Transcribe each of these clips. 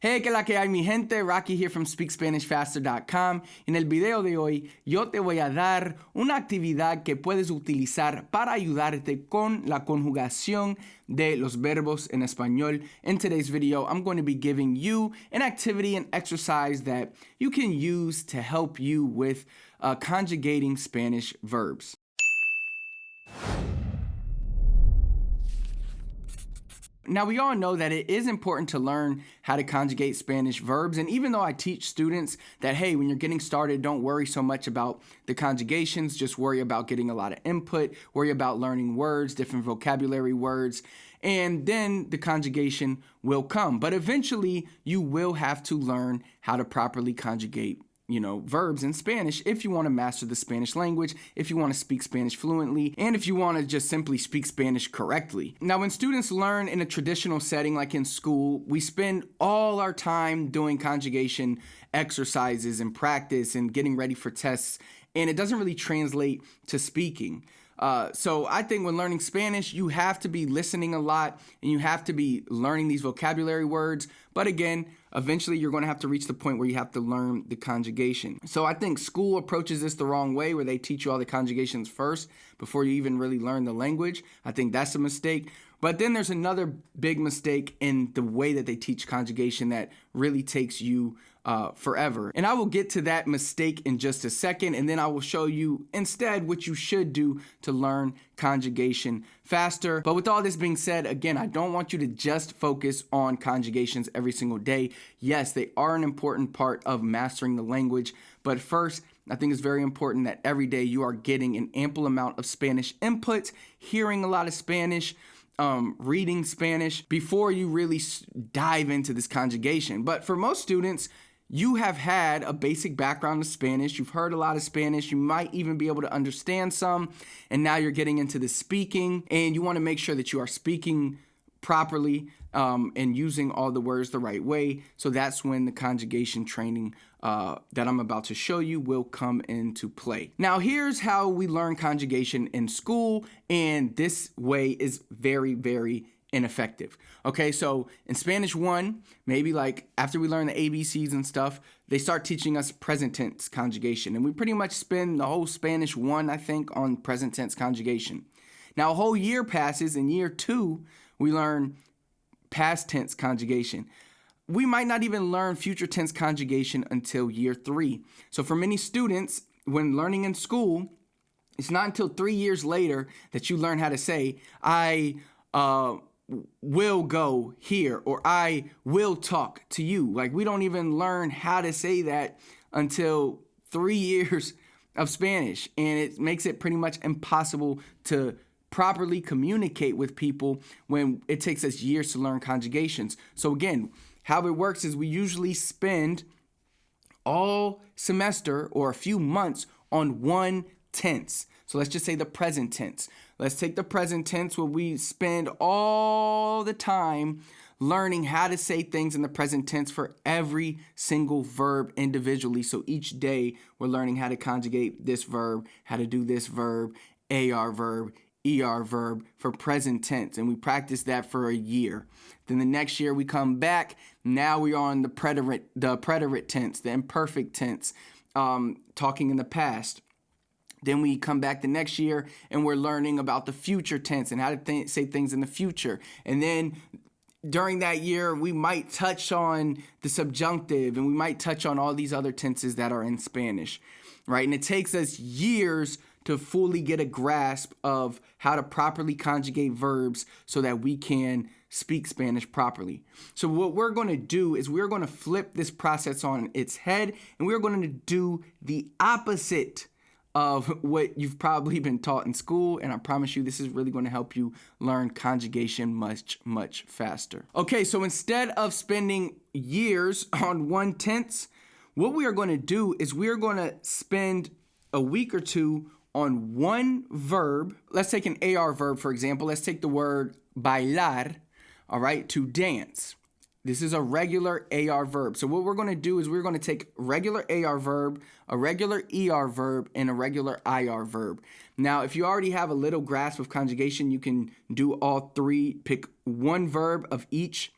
Hey, que la que hay mi gente, Rocky here from SpeakSpanishFaster.com. En el video de hoy, yo te voy a dar una actividad que puedes utilizar para ayudarte con la conjugación de los verbos en español. In today's video, I'm going to be giving you an activity and exercise that you can use to help you with conjugating Spanish verbs. Now, we all know that it is important to learn how to conjugate Spanish verbs. And even though I teach students that, hey, when you're getting started, don't worry so much about the conjugations, just worry about getting a lot of input, worry about learning words, different vocabulary words, and then the conjugation will come. But eventually, you will have to learn how to properly conjugate verbs in Spanish if you want to master the Spanish language, if you want to speak Spanish fluently, and if you want to just simply speak Spanish correctly. Now, when students learn in a traditional setting like in school, we spend all our time doing conjugation exercises and practice and getting ready for tests, and it doesn't really translate to speaking. So I think when learning Spanish, you have to be listening a lot and you have to be learning these vocabulary words. But again, eventually you're going to have to reach the point where you have to learn the conjugation. So I think school approaches this the wrong way, where they teach you all the conjugations first before you even really learn the language. I think that's a mistake. But then there's another big mistake in the way that they teach conjugation that really takes you forever. And I will get to that mistake in just a second, and then I will show you instead what you should do to learn conjugation faster. But with all this being said, again, I don't want you to just focus on conjugations every single day. Yes, they are an important part of mastering the language, but first, I think it's very important that every day you are getting an ample amount of Spanish input, hearing a lot of Spanish, reading Spanish before you really dive into this conjugation. But for most students, you have had a basic background of Spanish. You've heard a lot of Spanish. You might even be able to understand some. And now you're getting into the speaking, and you want to make sure that you are speaking properly and using all the words the right way. So that's when the conjugation training that I'm about to show you will come into play. Now, here's how we learn conjugation in school, and this way is very, very ineffective. Okay, so in Spanish 1, maybe like after we learn the ABCs and stuff, they start teaching us present tense conjugation. And we pretty much spend the whole Spanish 1, I think, on present tense conjugation. Now, a whole year passes. In year 2, we learn past tense conjugation. We might not even learn future tense conjugation until year 3. So for many students, when learning in school, it's not until 3 years later that you learn how to say, I will go here, or I will talk to you. Like, we don't even learn how to say that until 3 years of Spanish, and it makes it pretty much impossible to properly communicate with people when it takes us years to learn conjugations. So again, how it works is we usually spend all semester or a few months on one tense. So let's just say the present tense. Let's take the present tense where we spend all the time learning how to say things in the present tense for every single verb individually. So each day we're learning how to conjugate this verb, how to do this verb, AR verb, ER verb for present tense. And we practice that for a year. Then the next year we come back. Now we are on the preterite tense, the imperfect tense, talking in the past. Then we come back the next year and we're learning about the future tense and how to say things in the future. And then during that year, we might touch on the subjunctive and we might touch on all these other tenses that are in Spanish, right? And it takes us years to fully get a grasp of how to properly conjugate verbs so that we can speak Spanish properly. So what we're going to do is we're going to flip this process on its head, and we're going to do the opposite of what you've probably been taught in school, and I promise you this is really going to help you learn conjugation much, much faster. Okay, so instead of spending years on one tense, what we are going to do is we're going to spend a week or two on one verb. Let's take an AR verb, for example. Let's take the word bailar, all right, to dance. This is a regular AR verb. So what we're going to do is we're going to take regular AR verb, a regular ER verb, and a regular IR verb. Now, if you already have a little grasp of conjugation, you can do all three. Pick one verb of each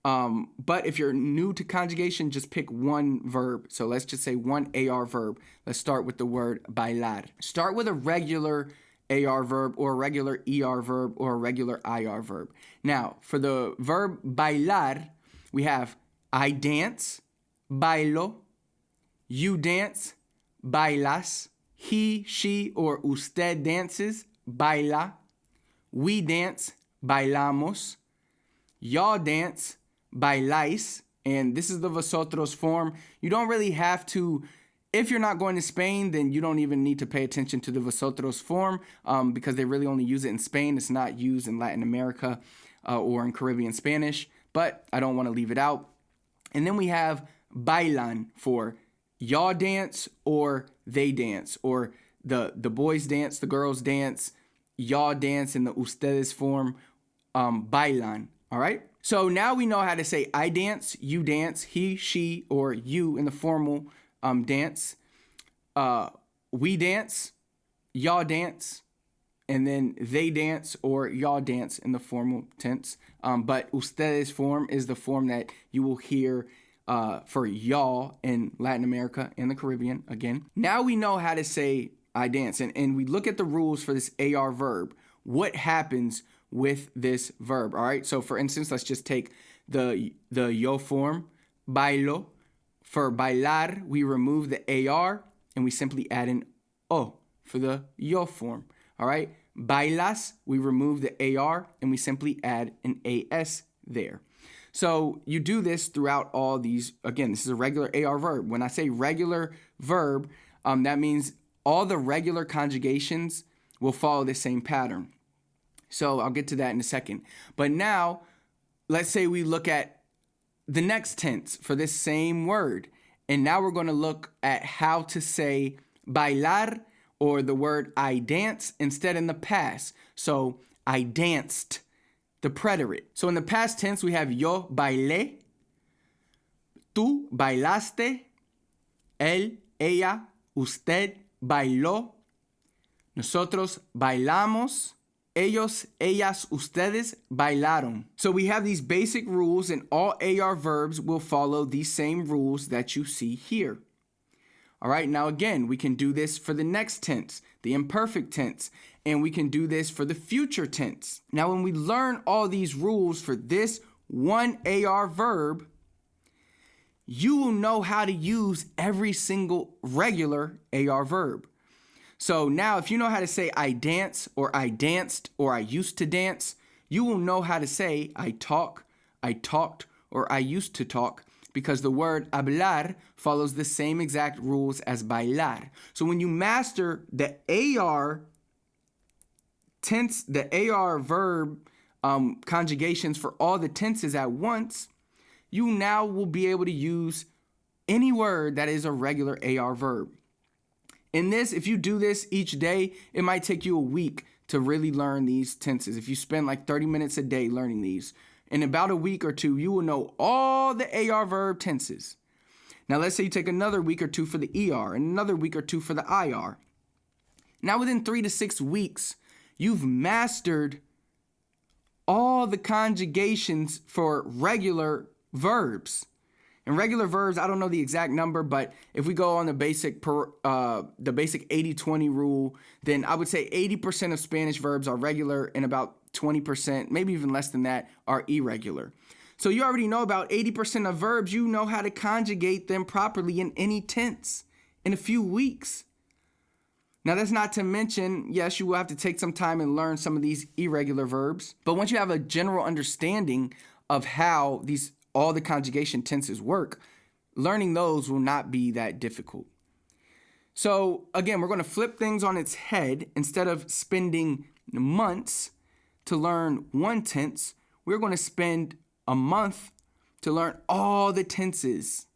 But if you're new to conjugation, just pick one verb. So let's just say one AR verb. Let's start with the word bailar. Start with a regular AR verb or a regular ER verb or a regular IR verb. Now, for the verb bailar, we have I dance, bailo, you dance, bailas, he, she, or usted dances, baila, we dance, bailamos, y'all dance, bailáis, and this is the vosotros form. You don't really have to, if you're not going to Spain, then you don't even need to pay attention to the vosotros form because they really only use it in Spain. It's not used in Latin America or in Caribbean Spanish, but I don't want to leave it out. And then we have bailan for y'all dance or they dance, or the boys dance, the girls dance, y'all dance in the ustedes form, bailan, all right? So now we know how to say I dance, you dance, he, she, or you in the formal dance. We dance, y'all dance, and then they dance or y'all dance in the formal tense. But ustedes form is the form that you will hear for y'all in Latin America and the Caribbean again. Now we know how to say I dance, and we look at the rules for this AR verb. What happens with this verb, all right? So for instance, let's just take the yo form, bailo. For bailar, we remove the AR and we simply add an O for the yo form, all right? Bailas, we remove the AR and we simply add an AS there. So you do this throughout all these. Again, this is a regular AR verb. When I say regular verb, that means all the regular conjugations will follow the same pattern. So I'll get to that in a second. But now, let's say we look at the next tense for this same word. And now we're going to look at how to say bailar or the word I dance instead in the past. So I danced, the preterite. So in the past tense, we have yo bailé, tú bailaste, él, ella, usted bailó, nosotros bailamos, ellos, ellas, ustedes bailaron. So we have these basic rules, and all AR verbs will follow these same rules that you see here. All right, now again, we can do this for the next tense, the imperfect tense, and we can do this for the future tense. Now, when we learn all these rules for this one AR verb, you will know how to use every single regular AR verb. So now if you know how to say I dance or I danced or I used to dance, you will know how to say I talk, I talked, or I used to talk, because the word hablar follows the same exact rules as bailar. So when you master the AR tense, the AR verb conjugations for all the tenses at once, you now will be able to use any word that is a regular AR verb. In this, if you do this each day, it might take you a week to really learn these tenses. If you spend like 30 minutes a day learning these, in about a week or two, you will know all the AR verb tenses. Now, let's say you take another week or two for the ER and another week or two for the IR. Now, within 3 to 6 weeks, you've mastered all the conjugations for regular verbs. And regular verbs, I don't know the exact number, but if we go on the basic 80-20 rule, then I would say 80% of Spanish verbs are regular and about 20%, maybe even less than that, are irregular. So you already know about 80% of verbs. You know how to conjugate them properly in any tense in a few weeks. Now, that's not to mention, yes, you will have to take some time and learn some of these irregular verbs. But once you have a general understanding of how all the conjugation tenses work, learning those will not be that difficult. So again, we're going to flip things on its head. Instead of spending months to learn one tense, we're going to spend a month to learn all the tenses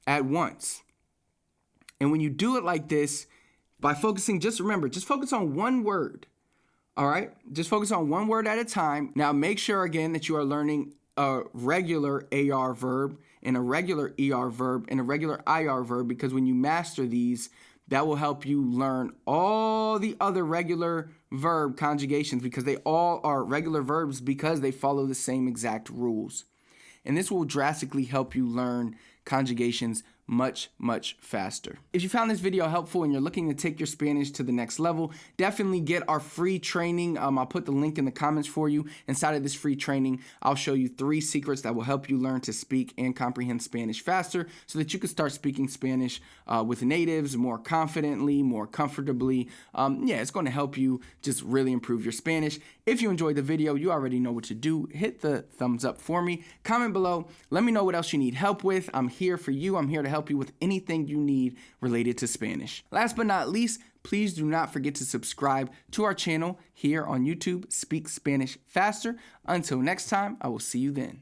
at once. And when you do it like this, by focusing, just focus on one word. All right? Just focus on one word at a time. Now, make sure again that you are learning a regular AR verb and a regular ER verb and a regular IR verb, because when you master these, that will help you learn all the other regular verb conjugations, because they all are regular verbs because they follow the same exact rules. and this will drastically help you learn conjugations much faster. If you found this video helpful and you're looking to take your Spanish to the next level, definitely get our free training. I'll put the link in the comments for you. Inside of this free training, I'll show you 3 secrets that will help you learn to speak and comprehend Spanish faster so that you can start speaking Spanish with natives more confidently, more comfortably. It's going to help you just really improve your Spanish. If you enjoyed the video, you already know what to do. Hit the thumbs up for me. Comment below. Let me know what else you need help with. I'm here for you. I'm here to help you with anything you need related to Spanish. Last but not least, please do not forget to subscribe to our channel here on YouTube, Speak Spanish Faster. Until next time, I will see you then.